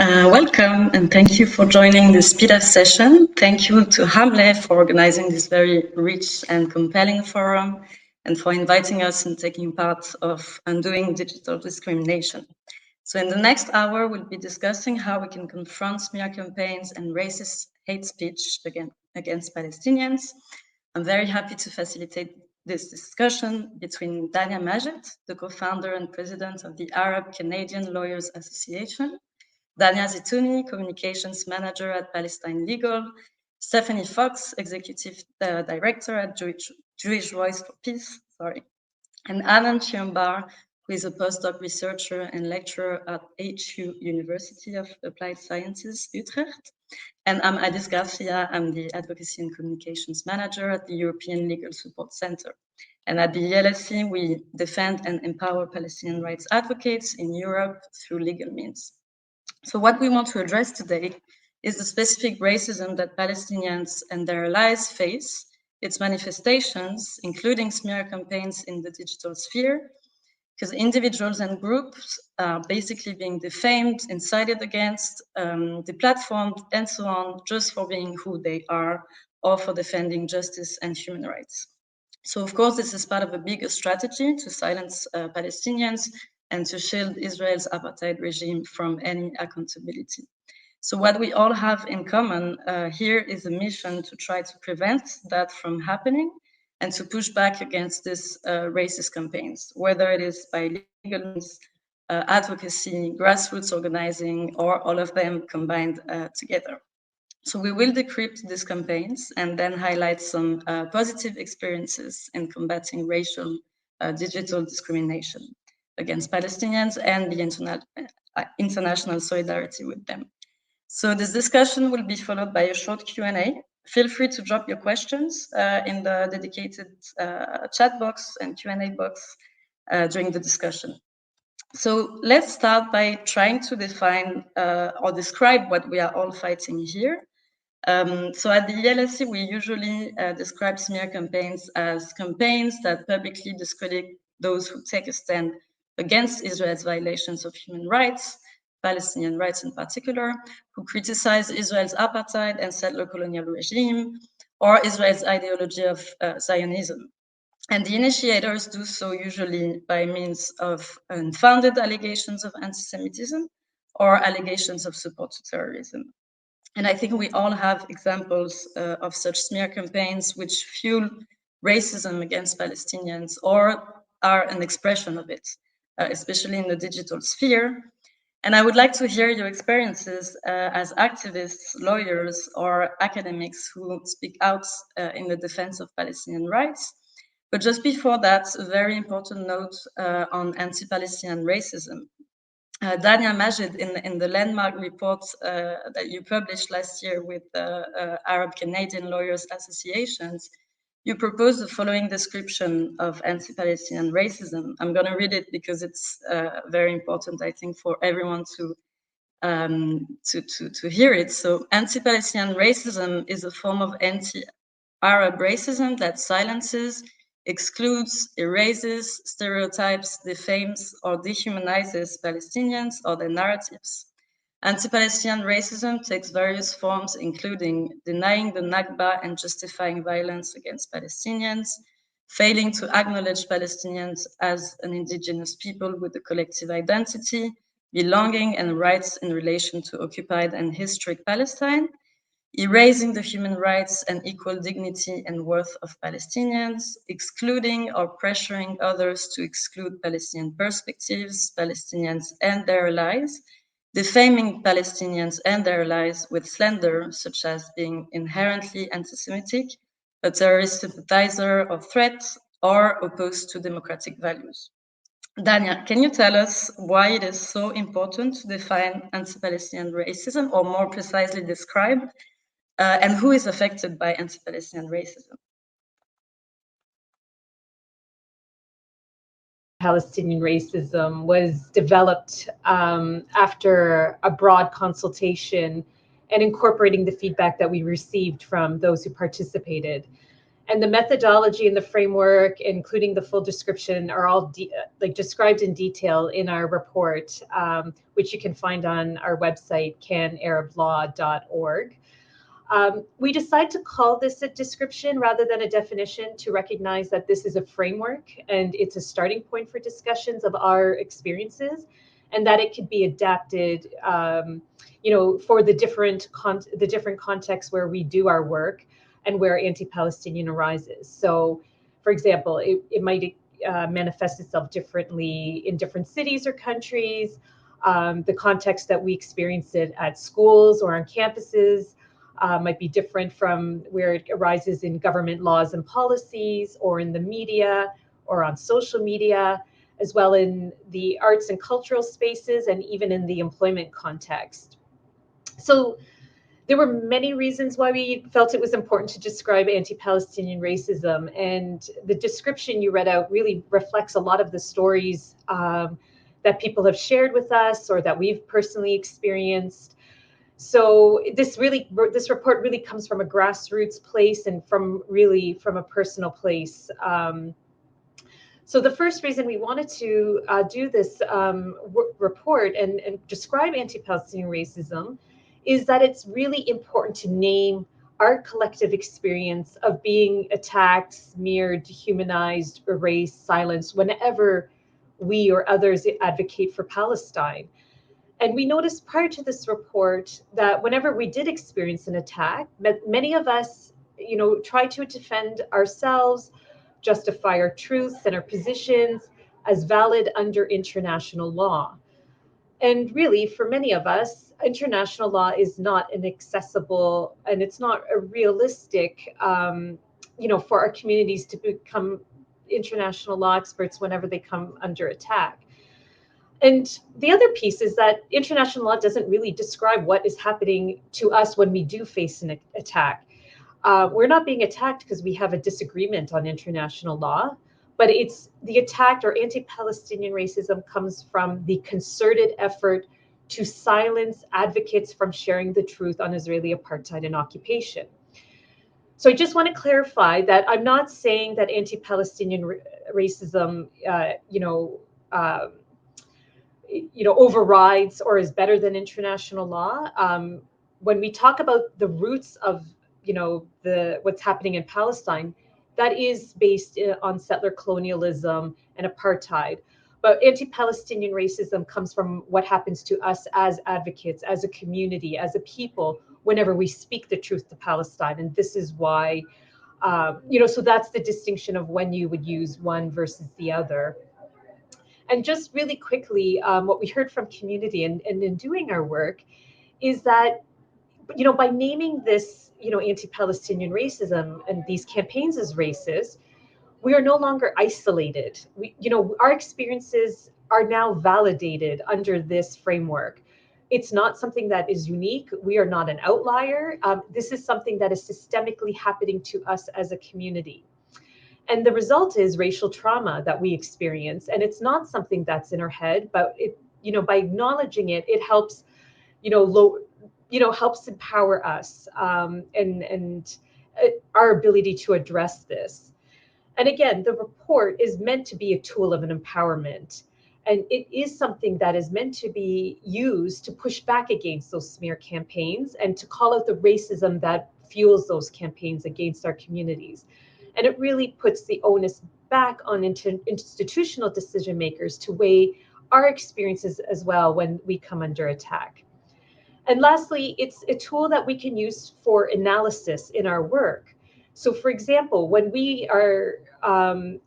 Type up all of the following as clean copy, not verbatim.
Welcome and thank you for joining this speed-up session. Thank you to Hamlet for organizing this very rich and compelling forum and for inviting us and taking part of undoing digital discrimination. So in the next hour, we'll be discussing how we can confront smear campaigns and racist hate speech against Palestinians. I'm very happy to facilitate this discussion between Dania Majed, the co-founder and president of the Arab Canadian Lawyers Association, Dania Zitouni, communications manager at Palestine Legal, Stephanie Fox, executive director at Jewish Voice for Peace, and Anand Chiambar, who is a postdoc researcher and lecturer at HU University of Applied Sciences, Utrecht. And I'm Adis Garcia, I'm the Advocacy and Communications Manager at the European Legal Support Center. And at the ELSC, we defend and empower Palestinian rights advocates in Europe through legal means. So what we want to address today is the specific racism that Palestinians and their allies face, its manifestations, including smear campaigns in the digital sphere, because individuals and groups are basically being defamed, incited against, deplatformed, and so on, just for being who they are or for defending justice and human rights. So of course, this is part of a bigger strategy to silence Palestinians and to shield Israel's apartheid regime from any accountability. So what we all have in common here is a mission to try to prevent that from happening and to push back against these racist campaigns, whether it is by legal means, advocacy, grassroots organizing, or all of them combined together. So we will decrypt these campaigns and then highlight some positive experiences in combating racial digital discrimination against Palestinians and the international solidarity with them. So this discussion will be followed by a short Q&A. Feel free to drop your questions in the dedicated chat box and Q&A box during the discussion. So let's start by trying to define or describe what we are all fighting here. So at the ELSC, we usually describe smear campaigns as campaigns that publicly discredit those who take a stand against Israel's violations of human rights, Palestinian rights in particular, who criticize Israel's apartheid and settler colonial regime, or Israel's ideology of Zionism. And the initiators do so usually by means of unfounded allegations of anti-Semitism or allegations of support to terrorism. And I think we all have examples of such smear campaigns which fuel racism against Palestinians or are an expression of it, especially in the digital sphere. And I would like to hear your experiences as activists, lawyers, or academics who speak out in the defense of Palestinian rights. But just before that, a very important note on anti-Palestinian racism. Dania Majed, in the landmark report that you published last year with the Arab Canadian Lawyers Associations, you propose the following description of anti-Palestinian racism. I'm going to read it because it's very important, I think, for everyone to hear it. So, anti-Palestinian racism is a form of anti-Arab racism that silences, excludes, erases, stereotypes, defames, or dehumanizes Palestinians or their narratives. Anti-Palestinian racism takes various forms, including denying the Nakba and justifying violence against Palestinians, failing to acknowledge Palestinians as an indigenous people with a collective identity, belonging and rights in relation to occupied and historic Palestine, erasing the human rights and equal dignity and worth of Palestinians, excluding or pressuring others to exclude Palestinian perspectives, Palestinians and their allies, defaming Palestinians and their allies with slander, such as being inherently anti-Semitic, a terrorist sympathizer or threat, or opposed to democratic values. Dania, can you tell us why it is so important to define anti-Palestinian racism, or more precisely describe, and who is affected by anti-Palestinian racism? Palestinian racism was developed after a broad consultation and incorporating the feedback that we received from those who participated. And the methodology and the framework, including the full description, are all described in detail in our report, which you can find on our website, canarablaw.org. We decided to call this a description rather than a definition to recognize that this is a framework and it's a starting point for discussions of our experiences, and that it could be adapted, for the different contexts where we do our work and where anti-Palestinian arises. So, for example, it might manifest itself differently in different cities or countries. The context that we experience it at schools or on campuses might be different from where it arises in government laws and policies, or in the media, or on social media, as well in the arts and cultural spaces, and even in the employment context. So there were many reasons why we felt it was important to describe anti-Palestinian racism, and the description you read out really reflects a lot of the stories that people have shared with us or that we've personally experienced. So this report really comes from a grassroots place and from a personal place. So the first reason we wanted to do this report and describe anti-Palestinian racism is that it's really important to name our collective experience of being attacked, smeared, dehumanized, erased, silenced whenever we or others advocate for Palestine. And we noticed prior to this report that whenever we did experience an attack, many of us, try to defend ourselves, justify our truths and our positions as valid under international law. And really, for many of us, international law is not an accessible, and it's not a realistic, for our communities to become international law experts whenever they come under attack. And the other piece is that international law doesn't really describe what is happening to us when we do face an attack. We're not being attacked because we have a disagreement on international law, but it's the attack or anti-Palestinian racism comes from the concerted effort to silence advocates from sharing the truth on Israeli apartheid and occupation. So I just want to clarify that I'm not saying that anti-Palestinian racism, overrides or is better than international law. When we talk about the roots of, what's happening in Palestine, that is based on settler colonialism and apartheid. But anti-Palestinian racism comes from what happens to us as advocates, as a community, as a people, whenever we speak the truth to Palestine. And this is why, so that's the distinction of when you would use one versus the other. And just really quickly, what we heard from community and in doing our work is that, by naming this, anti-Palestinian racism and these campaigns as racist, we are no longer isolated. Our experiences are now validated under this framework. It's not something that is unique. We are not an outlier. This is something that is systemically happening to us as a community. And the result is racial trauma that we experience. And it's not something that's in our head, but it, by acknowledging it, it helps, helps empower us and our ability to address this. And again, the report is meant to be a tool of an empowerment. And it is something that is meant to be used to push back against those smear campaigns and to call out the racism that fuels those campaigns against our communities. And it really puts the onus back on institutional decision makers to weigh our experiences as well when we come under attack. And lastly, it's a tool that we can use for analysis in our work. So for example, when we are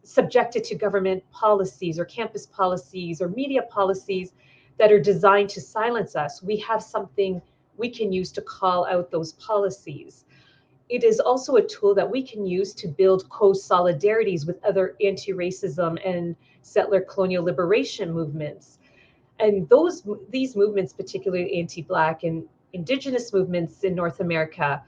subjected to government policies or campus policies or media policies that are designed to silence us, we have something we can use to call out those policies. It is also a tool that we can use to build co-solidarities with other anti-racism and settler colonial liberation movements. And these movements, particularly anti-Black and Indigenous movements in North America,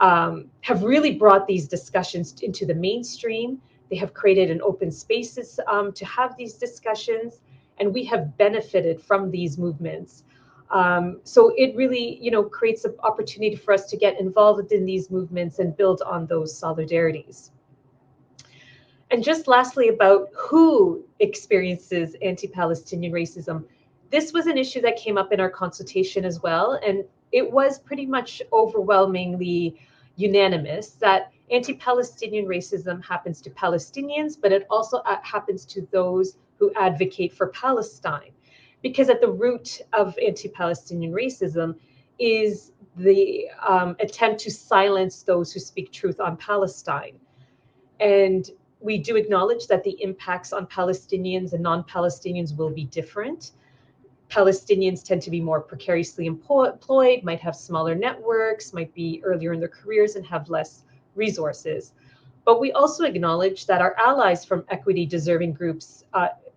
have really brought these discussions into the mainstream. They have created an open spaces to have these discussions, and we have benefited from these movements. So it really, creates an opportunity for us to get involved in these movements and build on those solidarities. And just lastly, about who experiences anti-Palestinian racism. This was an issue that came up in our consultation as well, and it was pretty much overwhelmingly unanimous that anti-Palestinian racism happens to Palestinians, but it also happens to those who advocate for Palestine. Because at the root of anti-Palestinian racism is the attempt to silence those who speak truth on Palestine. And we do acknowledge that the impacts on Palestinians and non-Palestinians will be different. Palestinians tend to be more precariously employed, might have smaller networks, might be earlier in their careers and have less resources. But we also acknowledge that our allies from equity-deserving groups,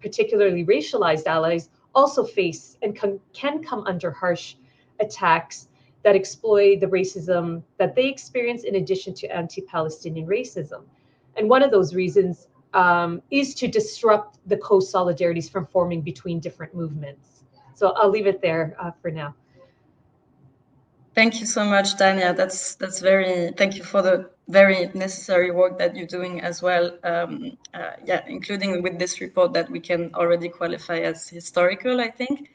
particularly racialized allies, also face and can come under harsh attacks that exploit the racism that they experience in addition to anti-Palestinian racism. And one of those reasons is to disrupt the co-solidarities from forming between different movements. So I'll leave it there for now. Thank you so much, Dania. That's very, thank you for the very necessary work that you're doing as well. Yeah, including with this report that we can already qualify as historical, I think.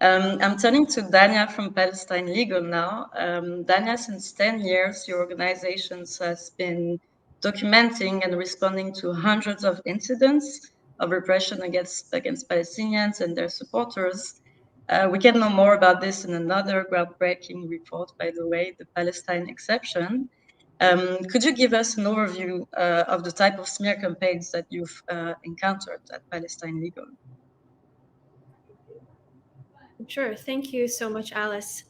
I'm turning to Dania from Palestine Legal now. Dania, since 10 years, your organization has been documenting and responding to hundreds of incidents of repression against Palestinians and their supporters. We can know more about this in another groundbreaking report, by the way, the Palestine exception. Could you give us an overview of the type of smear campaigns that you've encountered at Palestine Legal? Sure. Thank you so much, Alice.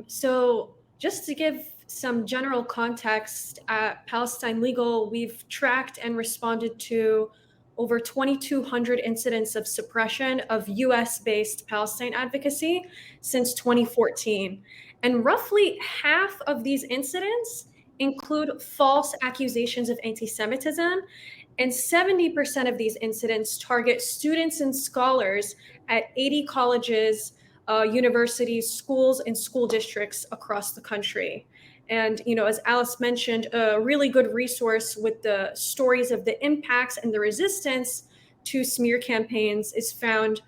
So just to give some general context, at Palestine Legal, we've tracked and responded to over 2,200 incidents of suppression of US-based Palestine advocacy since 2014. And roughly half of these incidents include false accusations of anti-Semitism, and 70% of these incidents target students and scholars at 80 colleges, universities, schools, and school districts across the country. And, you know, as Alice mentioned, a really good resource with the stories of the impacts and the resistance to smear campaigns is found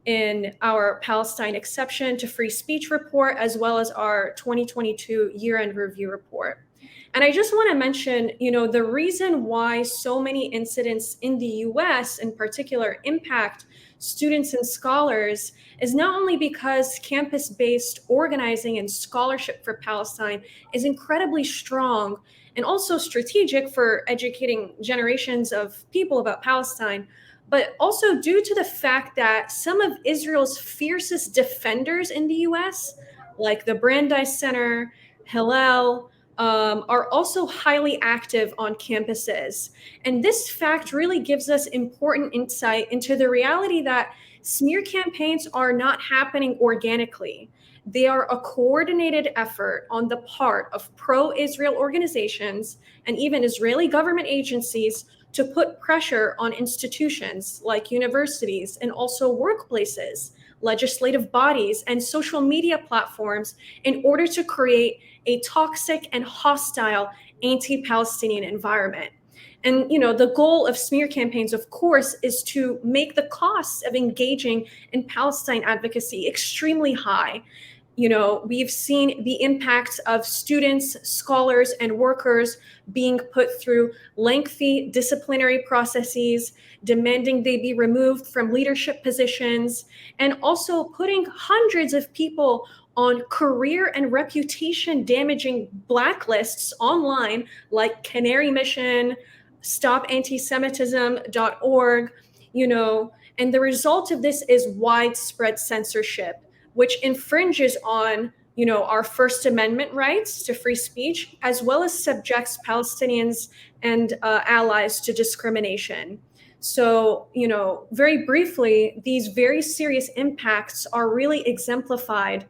in our Palestine Exception to Free Speech report, as well as our 2022 year-end review report. And I just want to mention, you know, the reason why so many incidents in the US in particular impact students and scholars is not only because campus-based organizing and scholarship for Palestine is incredibly strong and also strategic for educating generations of people about Palestine, but also due to the fact that some of Israel's fiercest defenders in the US, like the Brandeis Center, Hillel, are also highly active on campuses. And this fact really gives us important insight into the reality that smear campaigns are not happening organically. They are a coordinated effort on the part of pro-Israel organizations and even Israeli government agencies to put pressure on institutions like universities and also workplaces, legislative bodies, and social media platforms in order to create a toxic and hostile anti-Palestinian environment. And, you know, the goal of smear campaigns, of course, is to make the costs of engaging in Palestine advocacy extremely high. You know, we've seen the impacts of students, scholars, and workers being put through lengthy disciplinary processes, demanding they be removed from leadership positions, and also putting hundreds of people on career and reputation damaging blacklists online like Canary Mission, StopAntisemitism.org, you know, and the result of this is widespread censorship, which infringes on, you know, our First Amendment rights to free speech, as well as subjects Palestinians and allies to discrimination. So, you know, very briefly, these very serious impacts are really exemplified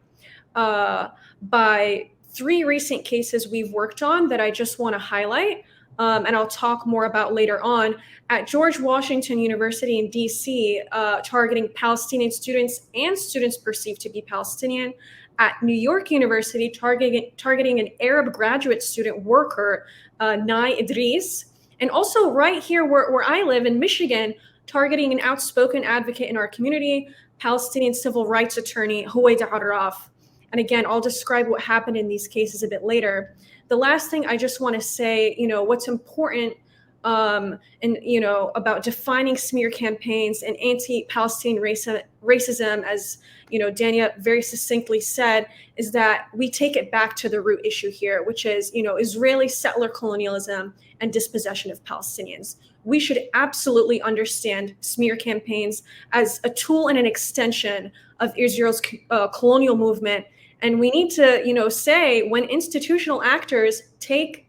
by three recent cases we've worked on that I just want to highlight, and I'll talk more about later on. At George Washington University in DC, targeting Palestinian students and students perceived to be Palestinian. At New York University, targeting an Arab graduate student worker, Nai Idris. And also right here where I live in Michigan, targeting an outspoken advocate in our community, Palestinian civil rights attorney, Huwaida Arraf. And again, I'll describe what happened in these cases a bit later. The last thing I just want to say, what's important about defining smear campaigns and anti-Palestinian racism, as Dania very succinctly said, is that we take it back to the root issue here, which is, Israeli settler colonialism and dispossession of Palestinians. We should absolutely understand smear campaigns as a tool and an extension of Israel's colonial movement. And we need to, say when institutional actors take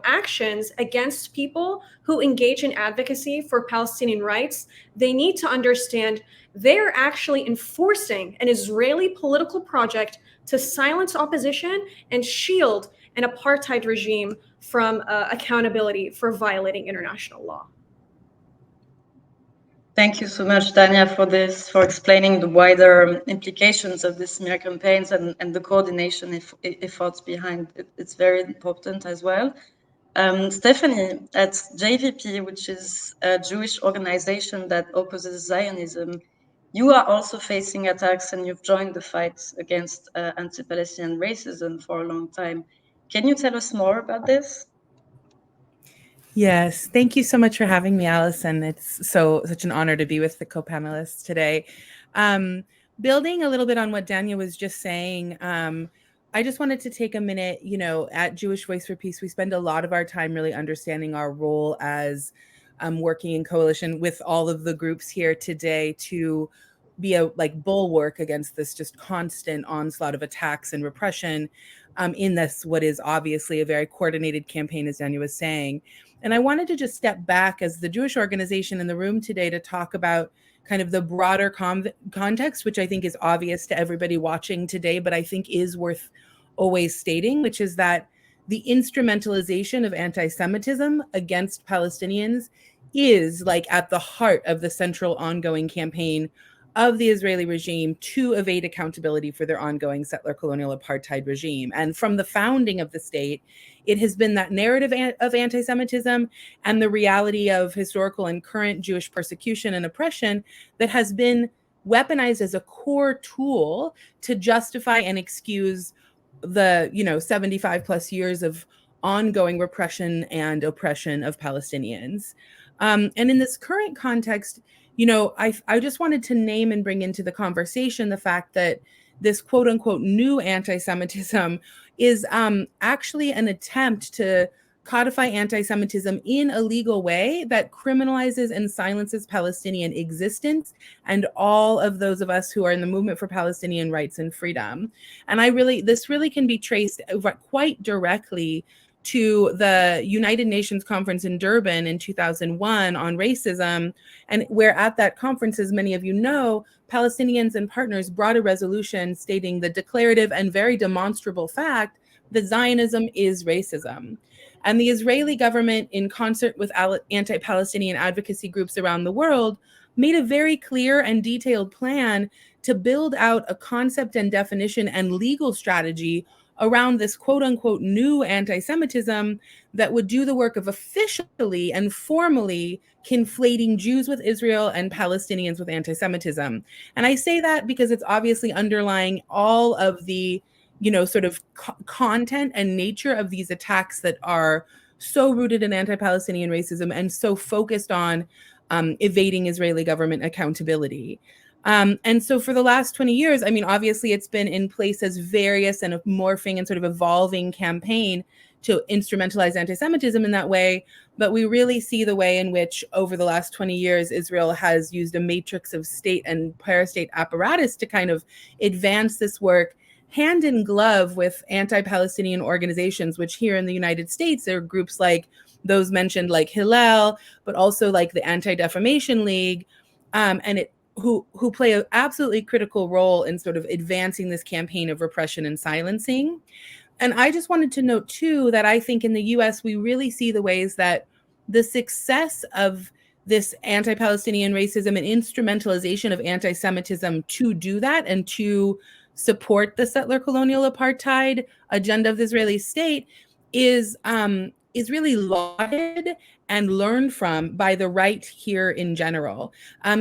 actions against people who engage in advocacy for Palestinian rights, they need to understand they're actually enforcing an Israeli political project to silence opposition and shield an apartheid regime from accountability for violating international law. Thank you so much, Dania, for explaining the wider implications of these smear campaigns and the coordination efforts behind it. It's very important as well. Stephanie, at JVP, which is a Jewish organization that opposes Zionism, you are also facing attacks and you've joined the fight against anti-Palestinian racism for a long time. Can you tell us more about this? Yes, thank you so much for having me, Alison. It's such an honor to be with the co-panelists today. Building a little bit on what Dania was just saying, I just wanted to take a minute, at Jewish Voice for Peace, we spend a lot of our time really understanding our role as working in coalition with all of the groups here today to be a bulwark against this just constant onslaught of attacks and repression in this, what is obviously a very coordinated campaign, as Dania was saying. And I wanted to just step back as the Jewish organization in the room today to talk about kind of the broader context, which I think is obvious to everybody watching today, but I think is worth always stating, which is that the instrumentalization of anti-Semitism against Palestinians is at the heart of the central ongoing campaign of the Israeli regime to evade accountability for their ongoing settler colonial apartheid regime. And from the founding of the state, it has been that narrative of anti-Semitism and the reality of historical and current Jewish persecution and oppression that has been weaponized as a core tool to justify and excuse the 75 plus years of ongoing repression and oppression of Palestinians. And in this current context, I just wanted to name and bring into the conversation the fact that this quote unquote new anti-Semitism is actually an attempt to codify anti-Semitism in a legal way that criminalizes and silences Palestinian existence and all of those of us who are in the movement for Palestinian rights and freedom. And this really can be traced quite directly to the United Nations conference in Durban in 2001 on racism, and where at that conference, as many of you know, Palestinians and partners brought a resolution stating the declarative and very demonstrable fact that Zionism is racism. And the Israeli government, in concert with anti-Palestinian advocacy groups around the world, made a very clear and detailed plan to build out a concept and definition and legal strategy around this quote unquote new anti-Semitism that would do the work of officially and formally conflating Jews with Israel and Palestinians with anti-Semitism. And I say that because it's obviously underlying all of the, sort of content and nature of these attacks that are so rooted in anti-Palestinian racism and so focused on evading Israeli government accountability. And so for the last 20 years, obviously it's been in place as various and a morphing and sort of evolving campaign to instrumentalize anti-Semitism in that way. But we really see the way in which over the last 20 years, Israel has used a matrix of state and parastate apparatus to kind of advance this work hand in glove with anti-Palestinian organizations, which here in the United States, there are groups like those mentioned like Hillel, but also like the Anti-Defamation League, who play an absolutely critical role in sort of advancing this campaign of repression and silencing. And I just wanted to note too, that I think in the US, we really see the ways that the success of this anti-Palestinian racism and instrumentalization of anti-Semitism to do that and to support the settler colonial apartheid agenda of the Israeli state is is really lauded and learned from by the right here in general.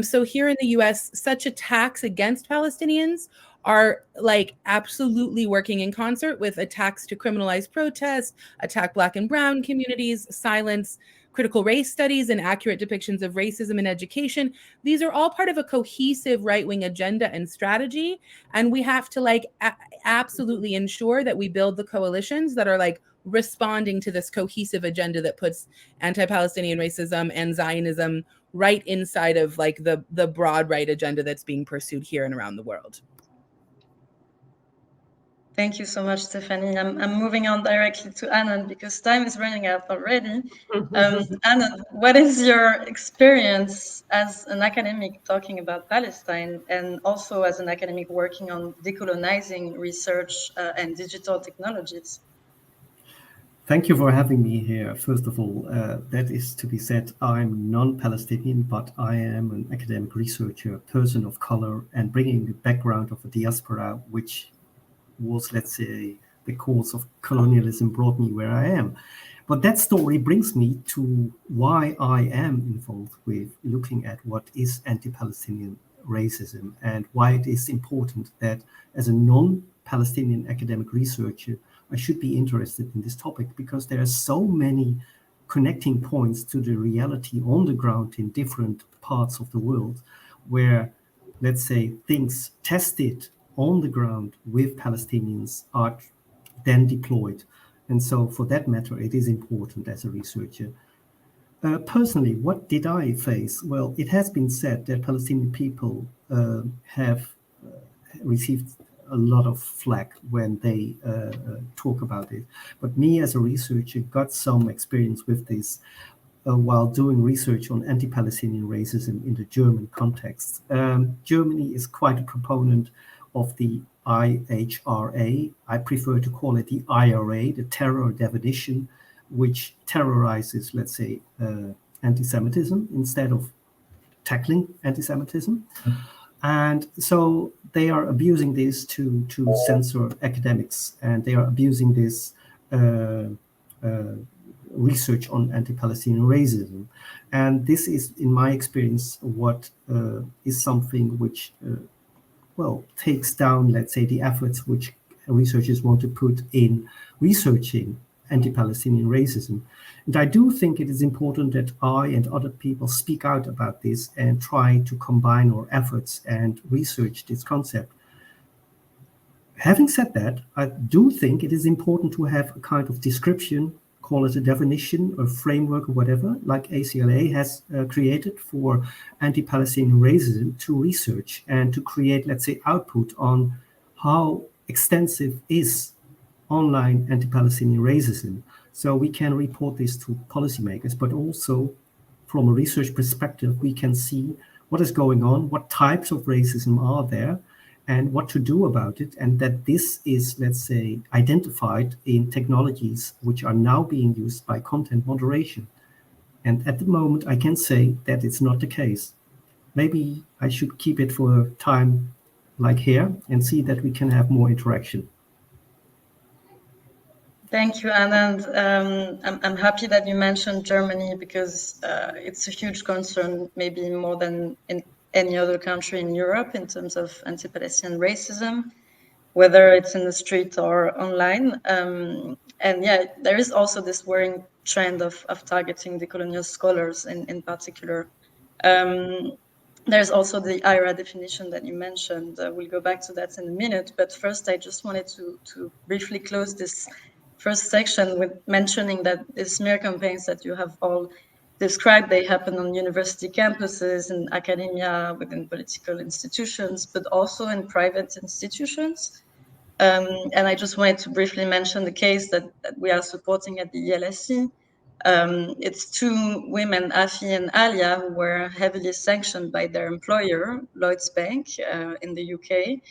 So here in the US, such attacks against Palestinians are like absolutely working in concert with attacks to criminalize protest, attack Black and brown communities, silence critical race studies, and accurate depictions of racism in education. These are all part of a cohesive right-wing agenda and strategy. And we have to like absolutely ensure that we build the coalitions that are like responding to this cohesive agenda that puts anti-Palestinian racism and Zionism right inside of like the broad right agenda that's being pursued here and around the world. Thank you so much, Stephanie. I'm moving on directly to Anand because time is running out already. Anand, what is your experience as an academic talking about Palestine and also as an academic working on decolonizing research and digital technologies? Thank you for having me here. First of all, that is to be said, I'm non-Palestinian, but I am an academic researcher, person of color, and bringing the background of a diaspora, which was, let's say, the cause of colonialism brought me where I am. But that story brings me to why I am involved with looking at what is anti-Palestinian racism and why it is important that as a non-Palestinian academic researcher, I should be interested in this topic because there are so many connecting points to the reality on the ground in different parts of the world where, let's say, things tested on the ground with Palestinians are then deployed. And so for that matter, it is important as a researcher. Personally, what did I face? Well, it has been said that Palestinian people have received a lot of flack when they talk about it. But me as a researcher got some experience with this while doing research on anti-Palestinian racism in the German context. Germany is quite a proponent of the IHRA. I prefer to call it the IRA, the terror definition, which terrorizes, let's say, anti-Semitism instead of tackling anti-Semitism. And so they are abusing this to censor academics, and they are abusing this research on anti-Palestinian racism. And this is, in my experience, what is something which takes down, let's say, the efforts which researchers want to put in researching anti-Palestinian racism. And I do think it is important that I and other people speak out about this and try to combine our efforts and research this concept. Having said that, I do think it is important to have a kind of description, call it a definition or framework or whatever, like ACLA has created for anti-Palestinian racism to research and to create, let's say, output on how extensive is online anti-Palestinian racism. So we can report this to policymakers, but also from a research perspective, we can see what is going on, what types of racism are there, and what to do about it, and that this is, let's say, identified in technologies which are now being used by content moderation. And at the moment, I can say that it's not the case. Maybe I should keep it for a time like here and see that we can have more interaction. Thank you, Anand. I'm happy that you mentioned Germany because it's a huge concern, maybe more than in any other country in Europe in terms of anti-Palestinian racism, whether it's in the street or online. And yeah, there is also this worrying trend of targeting decolonial scholars in particular. There's also the IRA definition that you mentioned. We'll go back to that in a minute. But first, I just wanted to briefly close this first section with mentioning that the smear campaigns that you have all described, they happen on university campuses, in academia, within political institutions, but also in private institutions. And I just wanted to briefly mention the case that we are supporting at the ELSE. It's two women, Afi and Alia, who were heavily sanctioned by their employer, Lloyds Bank, in the UK.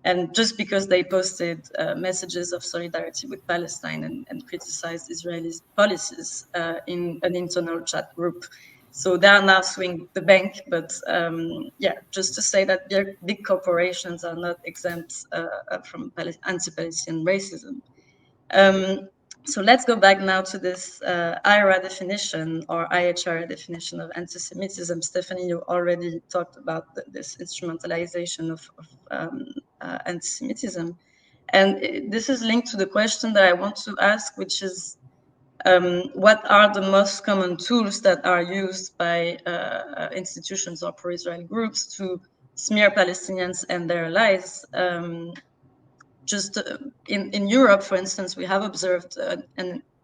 And just because they posted messages of solidarity with Palestine and criticized Israeli policies in an internal chat group. So they are now suing the bank, but yeah, just to say that big corporations are not exempt from anti-Palestinian racism. So let's go back now to this IHRA definition or IHRA definition of anti-Semitism. Stephanie, you already talked about this instrumentalization of anti-Semitism. And this is linked to the question that I want to ask, which is, what are the most common tools that are used by institutions or pro-Israel groups to smear Palestinians and their allies? Just in Europe, for instance, we have observed a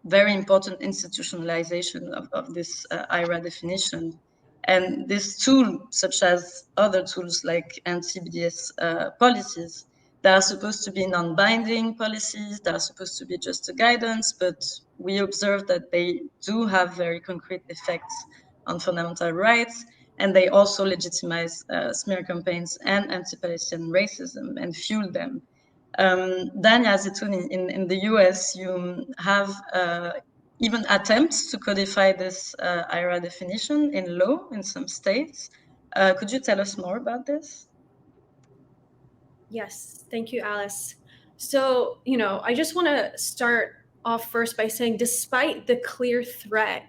very important institutionalization of this IHRA definition. And this tool, such as other tools like anti-BDS policies, that are supposed to be non-binding policies, that are supposed to be just a guidance, but we observe that they do have very concrete effects on fundamental rights, and they also legitimize smear campaigns and anti-Palestinian racism and fuel them. Dania Zitouni, in the US, you have even attempts to codify this IHRA definition in law in some states. Could you tell us more about this? Yes, thank you, Alice. So, I just want to start off first by saying, despite the clear threat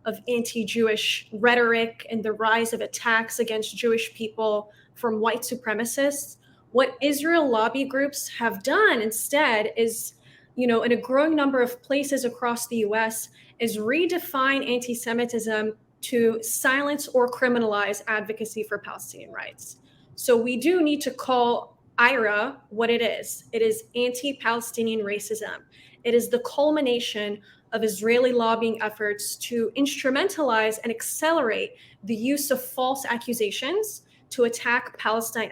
of anti-Jewish rhetoric and the rise of attacks against Jewish people from white supremacists, what Israel lobby groups have done instead is, in a growing number of places across the US, is redefine anti-Semitism to silence or criminalize advocacy for Palestinian rights. So we do need to call IHRA what it is. It is anti-Palestinian racism. It is the culmination of Israeli lobbying efforts to instrumentalize and accelerate the use of false accusations to attack Palestine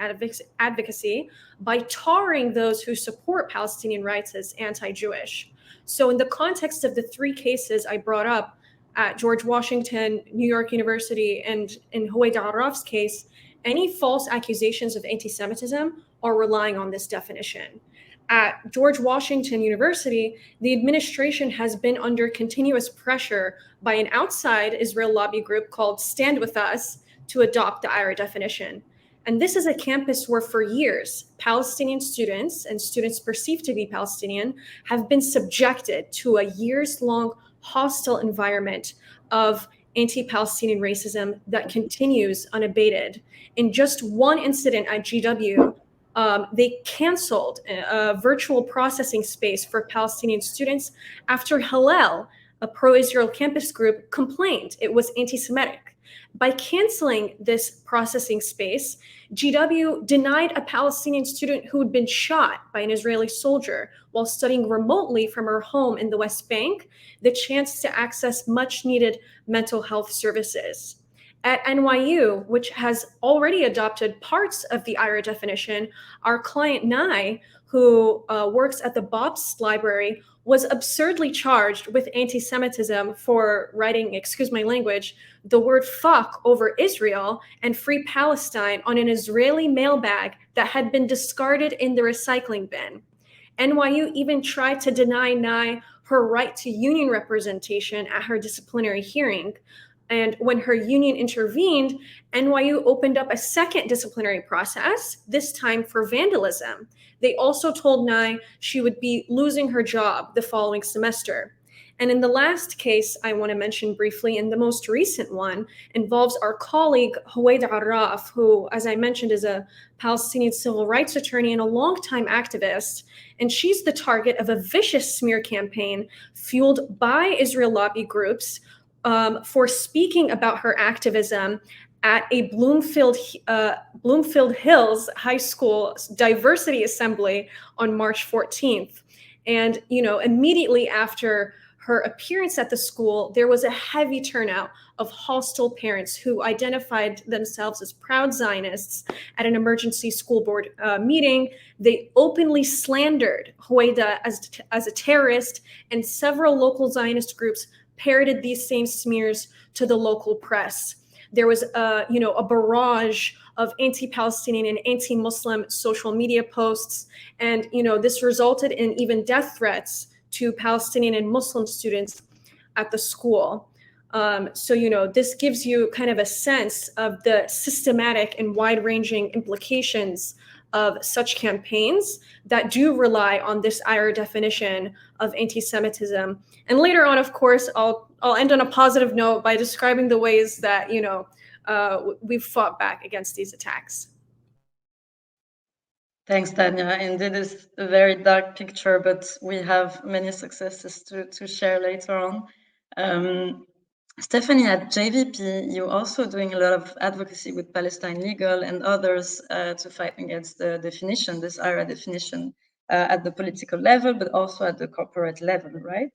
advocacy by tarring those who support Palestinian rights as anti-Jewish. So in the context of the three cases I brought up at George Washington, New York University, and in Huwaida Arraf's case, any false accusations of anti-Semitism are relying on this definition. At George Washington University, the administration has been under continuous pressure by an outside Israel lobby group called Stand With Us to adopt the IHRA definition. And this is a campus where for years, Palestinian students and students perceived to be Palestinian have been subjected to a years-long hostile environment of anti-Palestinian racism that continues unabated. In just one incident at GW, they canceled a virtual processing space for Palestinian students after Hillel, a pro-Israel campus group, complained it was anti-Semitic. By canceling this processing space, GW denied a Palestinian student who had been shot by an Israeli soldier while studying remotely from her home in the West Bank the chance to access much-needed mental health services. At NYU, which has already adopted parts of the IHRA definition, our client Nye, who works at the Bobst Library, was absurdly charged with anti-Semitism for writing, excuse my language, the word fuck over Israel and free Palestine on an Israeli mailbag that had been discarded in the recycling bin. NYU even tried to deny Nye her right to union representation at her disciplinary hearing. And when her union intervened, NYU opened up a second disciplinary process, this time for vandalism. They also told Nye she would be losing her job the following semester. And in the last case I want to mention briefly, and the most recent one, involves our colleague Huwaida Arraf, who, as I mentioned, is a Palestinian civil rights attorney and a longtime activist. And she's the target of a vicious smear campaign fueled by Israel lobby groups for speaking about her activism at a Bloomfield Hills High School diversity assembly on March 14th. And, immediately after her appearance at the school, there was a heavy turnout of hostile parents who identified themselves as proud Zionists at an emergency school board meeting. They openly slandered Huwaida as a terrorist, and several local Zionist groups parroted these same smears to the local press. There was a barrage of anti-Palestinian and anti-Muslim social media posts. And, this resulted in even death threats to Palestinian and Muslim students at the school. So, this gives you kind of a sense of the systematic and wide-ranging implications of such campaigns that do rely on this IRA definition of anti-Semitism. And later on, of course, I'll end on a positive note by describing the ways that, you know, we've fought back against these attacks. Thanks, Tanya. Indeed, it's a very dark picture, but we have many successes to share later on. Stephanie, at JVP, you're also doing a lot of advocacy with Palestine Legal and others to fight against the definition, this IRA definition, at the political level, but also at the corporate level, right?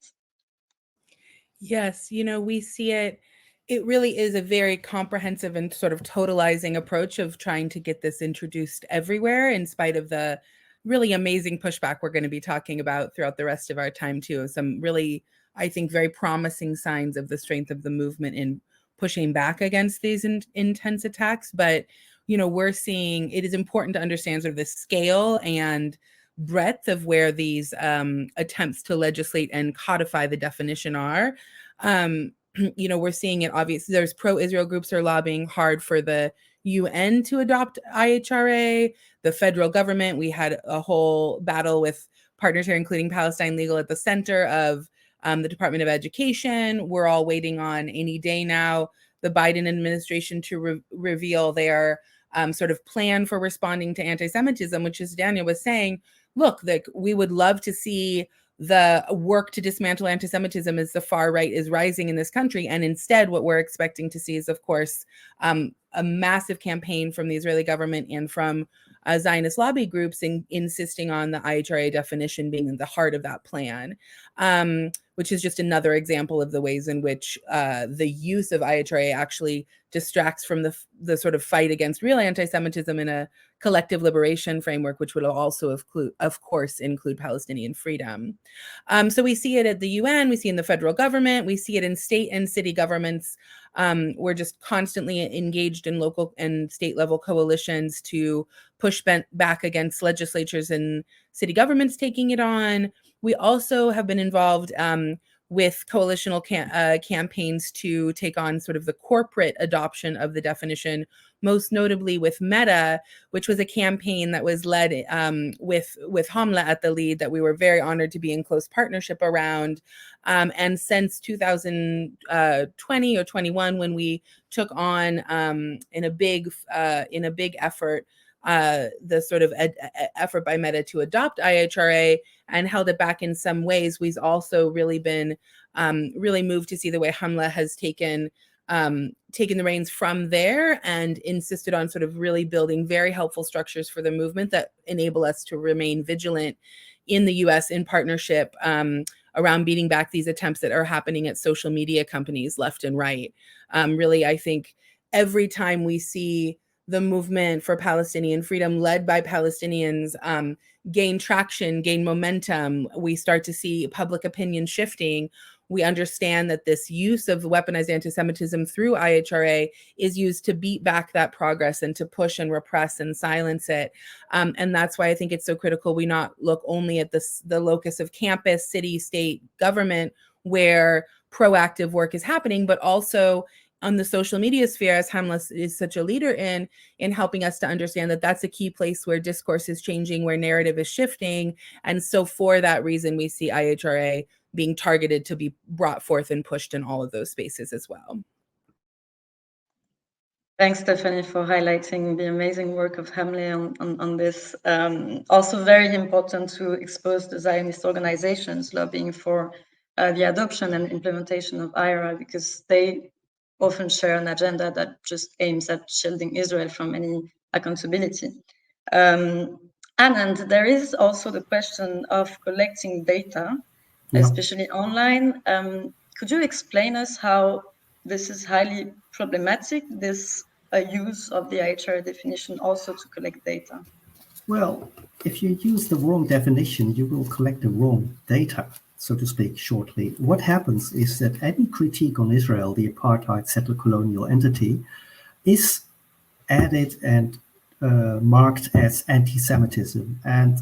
Yes, you know, we see it. It really is a very comprehensive and sort of totalizing approach of trying to get this introduced everywhere, in spite of the really amazing pushback we're going to be talking about throughout the rest of our time too. Some really, I think, very promising signs of the strength of the movement in pushing back against these intense attacks. But, you know, we're seeing it is important to understand sort of the scale and breadth of where these attempts to legislate and codify the definition are. You know, we're seeing it obviously. There's pro-Israel groups are lobbying hard for the UN to adopt IHRA. The federal government, we had a whole battle with partners here, including Palestine Legal, at the center of the Department of Education. We're all waiting on any day now the Biden administration to reveal their sort of plan for responding to anti-Semitism, which, as Daniel was saying, look, like we would love to see the work to dismantle anti-Semitism as the far right is rising in this country. And instead, what we're expecting to see is, of course, a massive campaign from the Israeli government and from Zionist lobby groups insisting on the IHRA definition being in the heart of that plan, which is just another example of the ways in which the use of IHRA actually distracts from the sort of fight against real anti-Semitism in a collective liberation framework, which would also of course include Palestinian freedom. So we see it at the UN, we see it in the federal government, we see it in state and city governments. We're just constantly engaged in local and state level coalitions to push back against legislatures and city governments taking it on. We also have been involved with coalitional campaigns to take on sort of the corporate adoption of the definition, most notably with Meta, which was a campaign that was led with Hamlát at the lead that we were very honored to be in close partnership around. And since 2020 or 21, when we took on in a big effort, the sort of effort by Meta to adopt IHRA and held it back in some ways, we've also really been really moved to see the way Hamlát has taken the reins from there and insisted on sort of really building very helpful structures for the movement that enable us to remain vigilant in the US in partnership around beating back these attempts that are happening at social media companies left and right. Really, I think every time we see the movement for Palestinian freedom led by Palestinians gain traction, gain momentum, we start to see public opinion shifting. We understand that this use of weaponized anti-Semitism through IHRA is used to beat back that progress and to push and repress and silence it. And that's why I think it's so critical we not look only at the locus of campus, city, state, government, where proactive work is happening, but also on the social media sphere, as Hamlát is such a leader in helping us to understand that that's a key place where discourse is changing, where narrative is shifting. And so for that reason, we see IHRA being targeted to be brought forth and pushed in all of those spaces as well. Thanks, Stephanie, for highlighting the amazing work of Hamlát on this. Also very important to expose the Zionist organizations lobbying for the adoption and implementation of IRA, because they often share an agenda that just aims at shielding Israel from any accountability. And there is also the question of collecting data, especially online. Could you explain us how this is highly problematic, this use of the IHRA definition also to collect data? Well, if you use the wrong definition, you will collect the wrong data, so to speak, shortly. What happens is that any critique on Israel, the apartheid settler colonial entity, is added and marked as anti-Semitism. And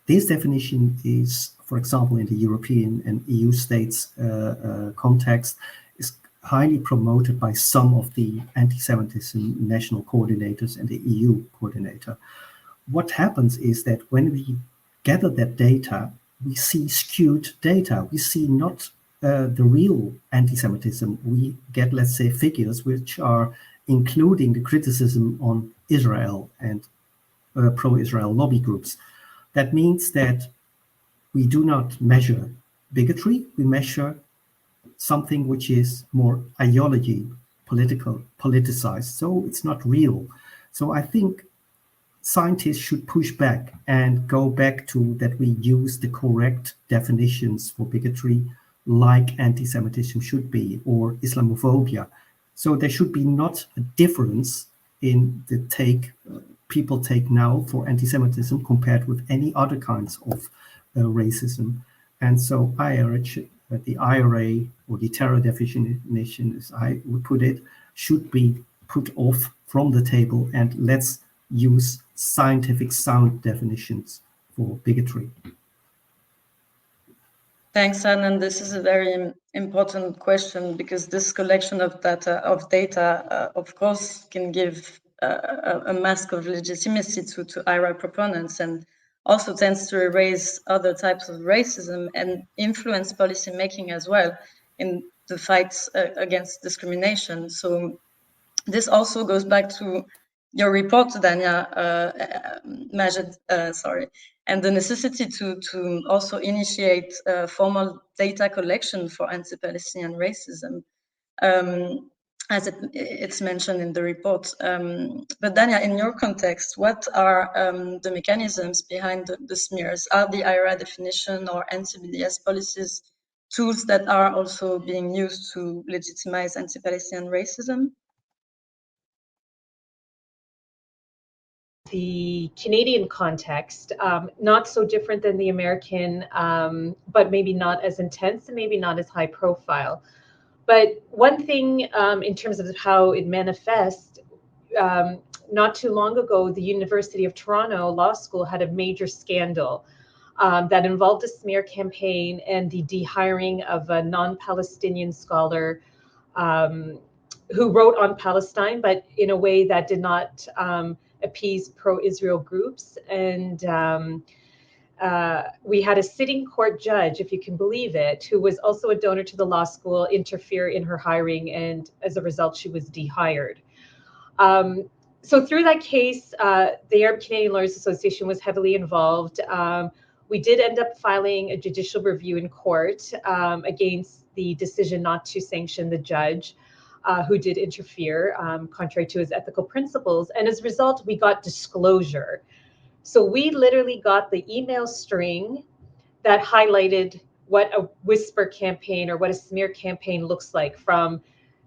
this definition is, for example, in the European and EU states context, is highly promoted by some of the anti-Semitism national coordinators and the EU coordinator. what happens is that when we gather that data, we see skewed data. We see not the real anti-Semitism. We get, let's say, figures which are including the criticism on Israel and pro-Israel lobby groups. That means that we do not measure bigotry, we measure something which is more ideology, politicized. So it's not real. So I think scientists should push back and go back to that we use the correct definitions for bigotry, like anti-Semitism should be, or Islamophobia. So there should be not a difference in the take people take now for anti-Semitism compared with any other kinds of racism. And so the IRA, or the terror definition, as I would put it, should be put off from the table, and let's use scientific sound definitions for bigotry. Thanks, Anne. And this is a very important question, because this collection of data, of course, can give a mask of legitimacy to IRA proponents, and also tends to erase other types of racism and influence policy making as well in the fight against discrimination. So this also goes back to your report, Dania, Majed, and the necessity to also initiate formal data collection for anti-Palestinian racism, as it's mentioned in the report. But Dania, in your context, what are the mechanisms behind the smears? Are the IRA definition or anti-BDS policies tools that are also being used to legitimize anti-Palestinian racism? The Canadian context, not so different than the American, but maybe not as intense and maybe not as high profile. But one thing in terms of how it manifests, not too long ago, the University of Toronto Law School had a major scandal that involved a smear campaign and the dehiring of a non-Palestinian scholar who wrote on Palestine, but in a way that did not appease pro-Israel groups. And we had a sitting court judge, if you can believe it, who was also a donor to the law school, interfere in her hiring, and as a result, she was dehired. So through that case, the Arab Canadian Lawyers Association was heavily involved. We did end up filing a judicial review in court against the decision not to sanction the judge who did interfere, contrary to his ethical principles. And as a result, we got disclosure. So we literally got the email string that highlighted what a whisper campaign or what a smear campaign looks like, from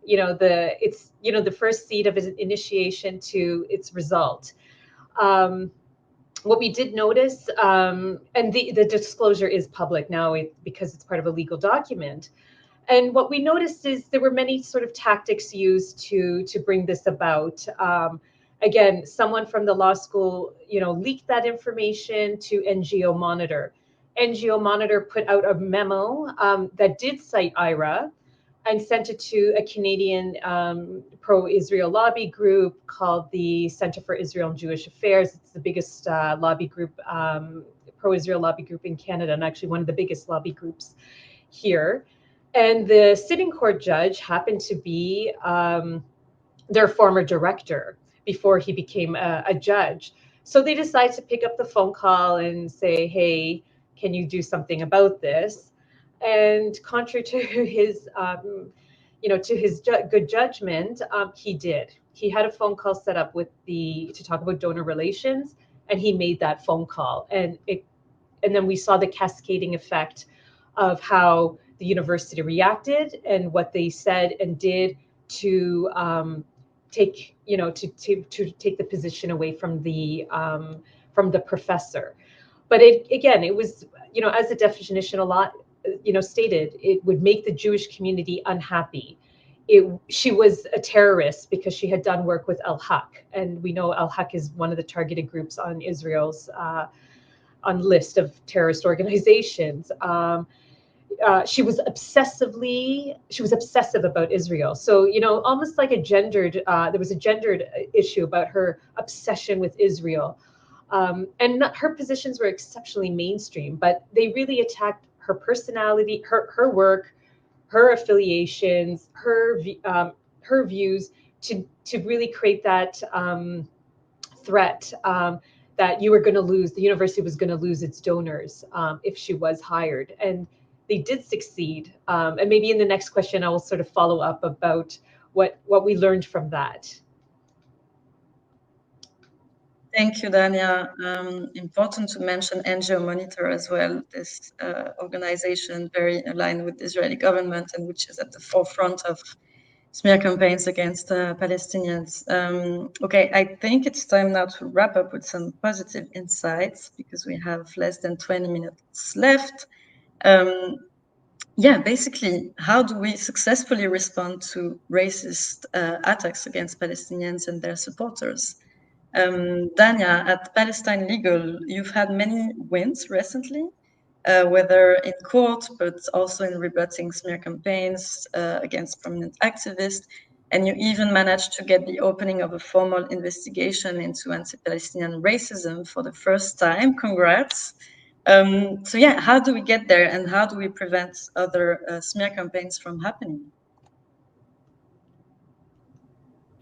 the first seed of initiation to its result. What we did notice, and the disclosure is public now because it's part of a legal document. And what we noticed is there were many sort of tactics used to bring this about. Again, someone from the law school, leaked that information to NGO Monitor. NGO Monitor put out a memo that did cite IRA and sent it to a Canadian pro-Israel lobby group called the Center for Israel and Jewish Affairs. It's the biggest lobby group, pro-Israel lobby group in Canada, and actually one of the biggest lobby groups here. And the sitting court judge happened to be their former director before he became a judge. So they decided to pick up the phone call and say, hey, can you do something about this? And contrary to his, good judgment, he did. He had a phone call set up to talk about donor relations, and he made that phone call. And then we saw the cascading effect of how the university reacted and what they said and did to take the position away from the professor. But it was, as the definition a lot, stated, it would make the Jewish community unhappy. She was a terrorist because she had done work with Al-Haq, and we know Al-Haq is one of the targeted groups on Israel's on list of terrorist organizations. She was obsessive about Israel. So, almost like there was a gendered issue about her obsession with Israel. And her positions were exceptionally mainstream, but they really attacked her personality, her work, her affiliations, her views, to really create that threat that you were going to lose, the university was going to lose its donors if she was hired. And they did succeed. And maybe in the next question, I will sort of follow up about what we learned from that. Thank you, Dania. Important to mention NGO Monitor as well, this organization very aligned with the Israeli government and which is at the forefront of smear campaigns against Palestinians. Okay, I think it's time now to wrap up with some positive insights because we have less than 20 minutes left. Yeah, basically, how do we successfully respond to racist attacks against Palestinians and their supporters? Dania, at Palestine Legal, you've had many wins recently, whether in court, but also in rebutting smear campaigns against prominent activists. And you even managed to get the opening of a formal investigation into anti-Palestinian racism for the first time. Congrats. So yeah, how do we get there and how do we prevent other smear campaigns from happening?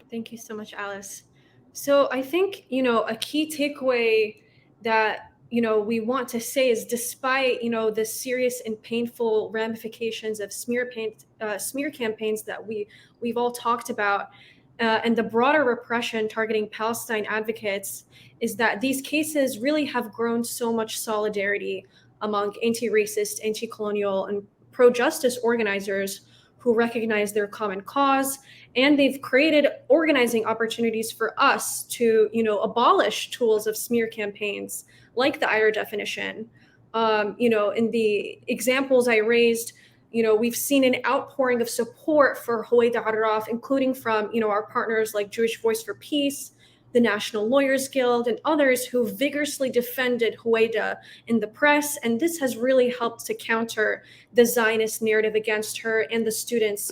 Thank you so much, Alice. So I think, a key takeaway that, we want to say is despite, the serious and painful ramifications of smear campaigns that we've all talked about, and the broader repression targeting Palestine advocates, is that these cases really have grown so much solidarity among anti-racist, anti-colonial, and pro-justice organizers who recognize their common cause. And they've created organizing opportunities for us to, abolish tools of smear campaigns like the IRA definition. In the examples I raised, we've seen an outpouring of support for Huwaida Arraf, including from, our partners like Jewish Voice for Peace, the National Lawyers Guild, and others who vigorously defended Huwaida in the press. And this has really helped to counter the Zionist narrative against her and the students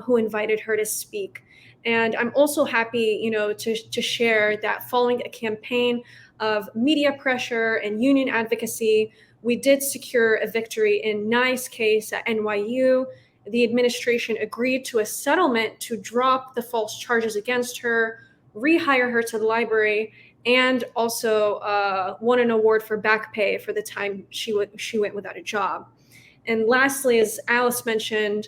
who invited her to speak. And I'm also happy, to share that following a campaign of media pressure and union advocacy, we did secure a victory in Nye's case at NYU. The administration agreed to a settlement to drop the false charges against her, rehire her to the library, and also won an award for back pay for the time she went without a job. And lastly, as Alice mentioned,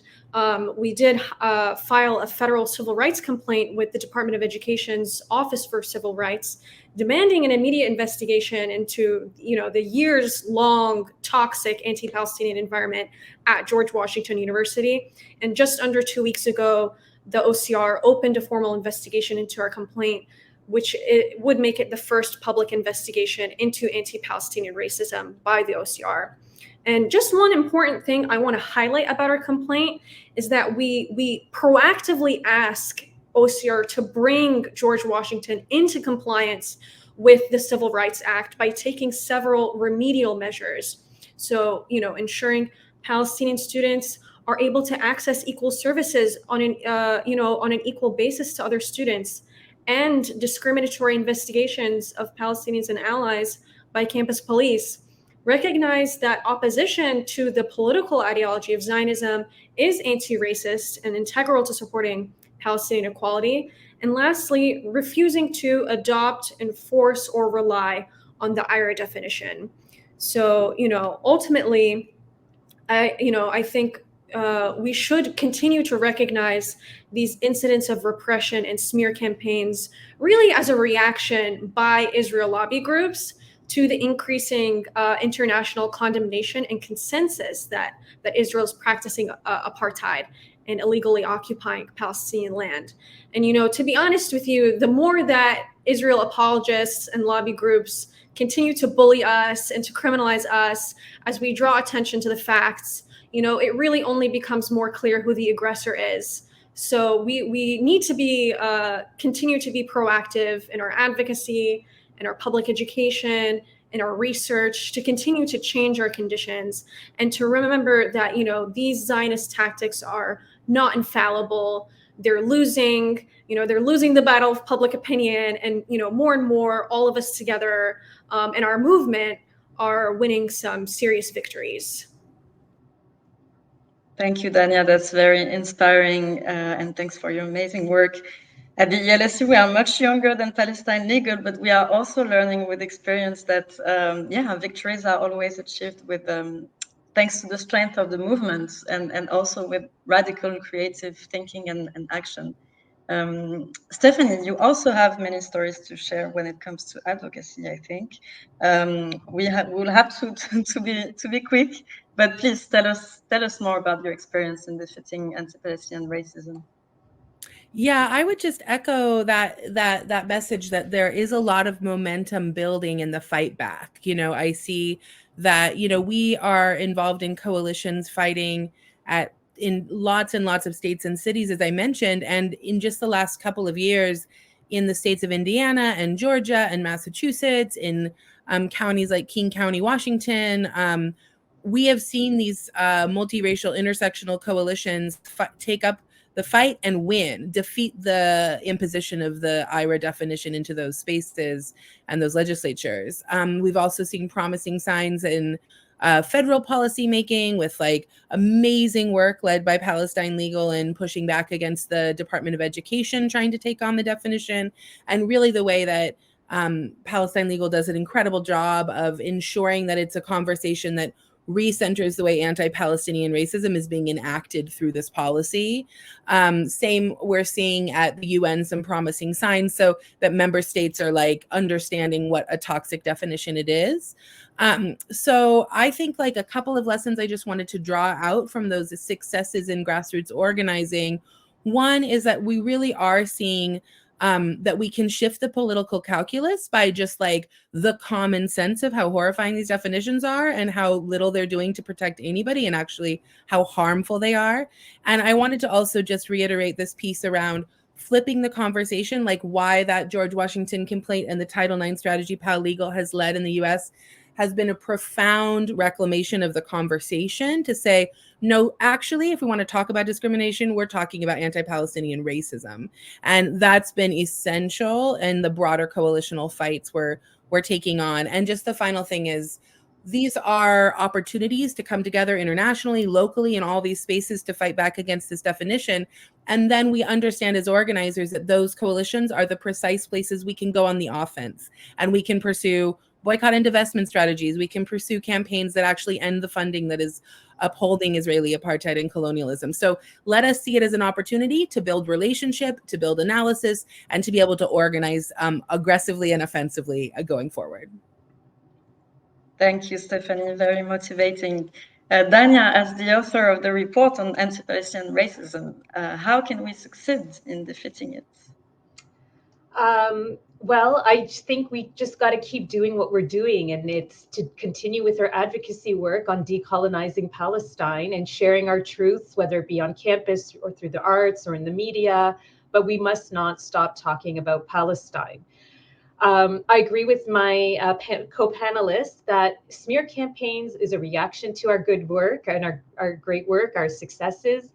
we did file a federal civil rights complaint with the Department of Education's Office for Civil Rights, demanding an immediate investigation into, the years-long toxic anti-Palestinian environment at George Washington University. And just under 2 weeks ago, the OCR opened a formal investigation into our complaint, which it would make it the first public investigation into anti-Palestinian racism by the OCR. And just one important thing I want to highlight about our complaint is that we proactively ask OCR to bring George Washington into compliance with the Civil Rights Act by taking several remedial measures. So, ensuring Palestinian students are able to access equal services on an equal basis to other students, and discriminatory investigations of Palestinians and allies by campus police. Recognize that opposition to the political ideology of Zionism is anti-racist and integral to supporting Palestinian equality. And lastly, refusing to adopt, enforce, or rely on the IRA definition. So, ultimately, I think we should continue to recognize these incidents of repression and smear campaigns really as a reaction by Israel lobby groups to the increasing international condemnation and consensus that Israel is practicing apartheid and illegally occupying Palestinian land. And, to be honest with you, the more that Israel apologists and lobby groups continue to bully us and to criminalize us as we draw attention to the facts, it really only becomes more clear who the aggressor is. So we need to be continue to be proactive in our advocacy, in our public education, in our research, to continue to change our conditions, and to remember that these Zionist tactics are not infallible. They're losing the battle of public opinion, and more and more, all of us together and our movement are winning some serious victories. Thank you, Dania. That's very inspiring, and thanks for your amazing work. At the ELSU, we are much younger than Palestine Legal, but we are also learning with experience that, victories are always achieved with thanks to the strength of the movement and also with radical creative thinking and action. Stephanie, you also have many stories to share when it comes to advocacy, I think. We'll have to be quick, but please tell us more about your experience in defeating anti-Palestinian racism. Yeah, I would just echo that message that there is a lot of momentum building in the fight back. I see that, we are involved in coalitions fighting in lots and lots of states and cities, as I mentioned, and in just the last couple of years in the states of Indiana and Georgia and Massachusetts, in counties like King County, Washington, we have seen these multiracial intersectional coalitions take up the fight and win, defeat the imposition of the IRA definition into those spaces and those legislatures. We've also seen promising signs in federal policy making with amazing work led by Palestine Legal and pushing back against the Department of Education trying to take on the definition, and really the way that Palestine Legal does an incredible job of ensuring that it's a conversation that recenters the way anti-Palestinian racism is being enacted through this policy. Same, we're seeing at the UN some promising signs so that member states are understanding what a toxic definition it is. So I think a couple of lessons I just wanted to draw out from those successes in grassroots organizing. One is that we really are seeing that we can shift the political calculus by just the common sense of how horrifying these definitions are and how little they're doing to protect anybody and actually how harmful they are. And I wanted to also just reiterate this piece around flipping the conversation, why that George Washington complaint and the Title IX strategy Pal Legal has led in the US has been a profound reclamation of the conversation to say, no, actually, if we want to talk about discrimination, we're talking about anti-Palestinian racism. And that's been essential in the broader coalitional fights we're taking on. And just the final thing is, these are opportunities to come together internationally, locally, in all these spaces to fight back against this definition. And then we understand as organizers that those coalitions are the precise places we can go on the offense, and we can pursue boycott and divestment strategies. We can pursue campaigns that actually end the funding that is upholding Israeli apartheid and colonialism. So let us see it as an opportunity to build relationship, to build analysis, and to be able to organize aggressively and offensively going forward. Thank you, Stephanie. Very motivating. Dania, as the author of the report on anti-Palestinian racism, how can we succeed in defeating it? Well, I think we just got to keep doing what we're doing, and it's to continue with our advocacy work on decolonizing Palestine and sharing our truths, whether it be on campus or through the arts or in the media, but we must not stop talking about Palestine. I agree with my co-panelists that smear campaigns is a reaction to our good work and our great work, our successes.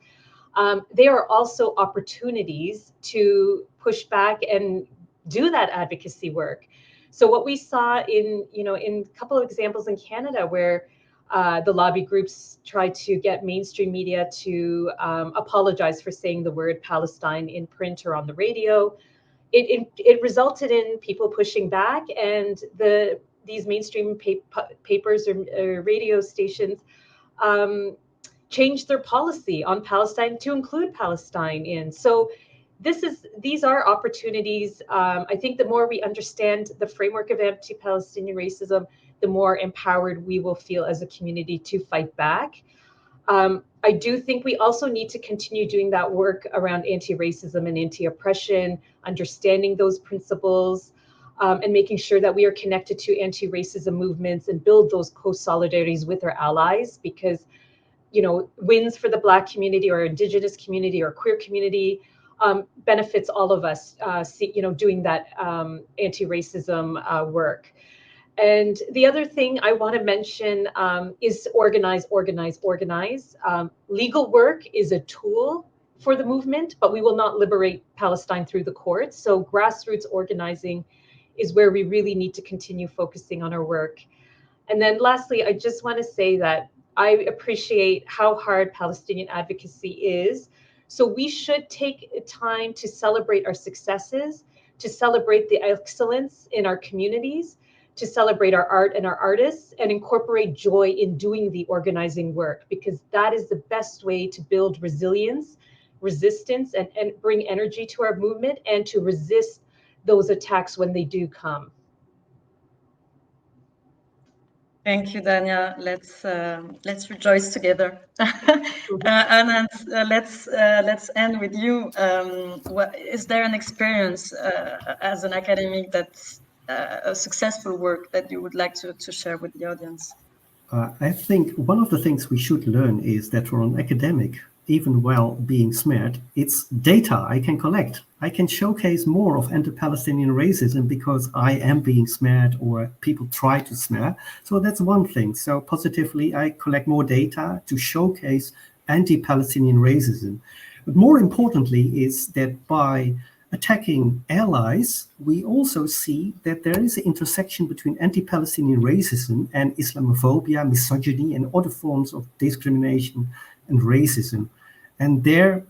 They are also opportunities to push back and do that advocacy work. So what we saw in a couple of examples in Canada where the lobby groups tried to get mainstream media to apologize for saying the word Palestine in print or on the radio, it resulted in people pushing back, and these mainstream papers or radio stations changed their policy on Palestine to include Palestine in. So these are opportunities. I think the more we understand the framework of anti-Palestinian racism, the more empowered we will feel as a community to fight back. I do think we also need to continue doing that work around anti-racism and anti-oppression, understanding those principles, and making sure that we are connected to anti-racism movements and build those co-solidarities with our allies, because wins for the Black community or Indigenous community or queer community benefits all of us, doing that anti-racism work. And the other thing I want to mention is organize. Legal work is a tool for the movement, but we will not liberate Palestine through the courts. So grassroots organizing is where we really need to continue focusing on our work. And then lastly, I just want to say that I appreciate how hard Palestinian advocacy is. So we should take time to celebrate our successes, to celebrate the excellence in our communities, to celebrate our art and our artists, and incorporate joy in doing the organizing work, because that is the best way to build resilience, resistance, and bring energy to our movement and to resist those attacks when they do come. Thank you, Dania. Let's rejoice together. And let's end with you. Is there an experience as an academic that's a successful work that you would like to share with the audience? I think one of the things we should learn is that for an academic, even while being smart, it's data I can collect. I can showcase more of anti-Palestinian racism because I am being smart or people try to smart. So that's one thing. So positively, I collect more data to showcase anti-Palestinian racism. But more importantly is that by attacking allies, we also see that there is an intersection between anti-Palestinian racism and Islamophobia, misogyny, and other forms of discrimination and racism. And there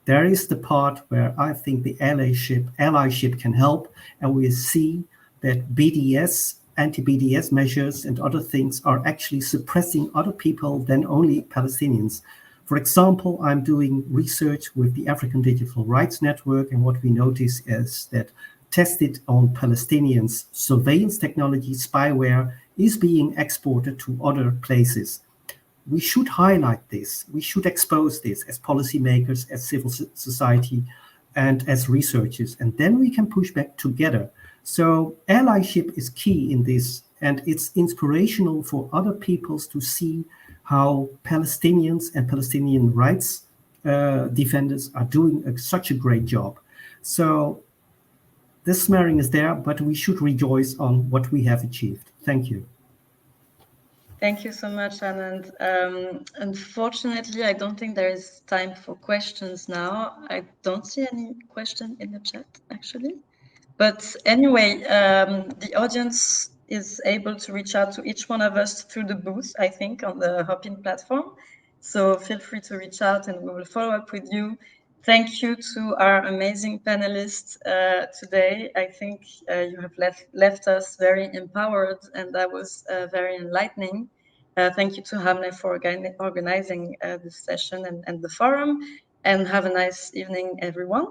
is the part where I think the allyship can help, and we see that BDS, anti-BDS measures and other things are actually suppressing other people than only Palestinians. For example, I'm doing research with the African Digital Rights Network, and what we notice is that tested on Palestinians, surveillance technology, spyware is being exported to other places. We should highlight this. We should expose this as policymakers, as civil society, and as researchers, and then we can push back together. So allyship is key in this, and it's inspirational for other peoples to see how Palestinians and Palestinian rights defenders are doing such a great job. So this smearing is there, but we should rejoice on what we have achieved. Thank you. Thank you so much, Anand. Unfortunately, I don't think there is time for questions now. I don't see any question in the chat, actually. But anyway, the audience is able to reach out to each one of us through the booth, I think, on the Hopin platform. So feel free to reach out and we will follow up with you. Thank you to our amazing panelists today. I think you have left us very empowered, and that was very enlightening. Thank you to Hamlet for organizing this session and the forum, and have a nice evening, everyone.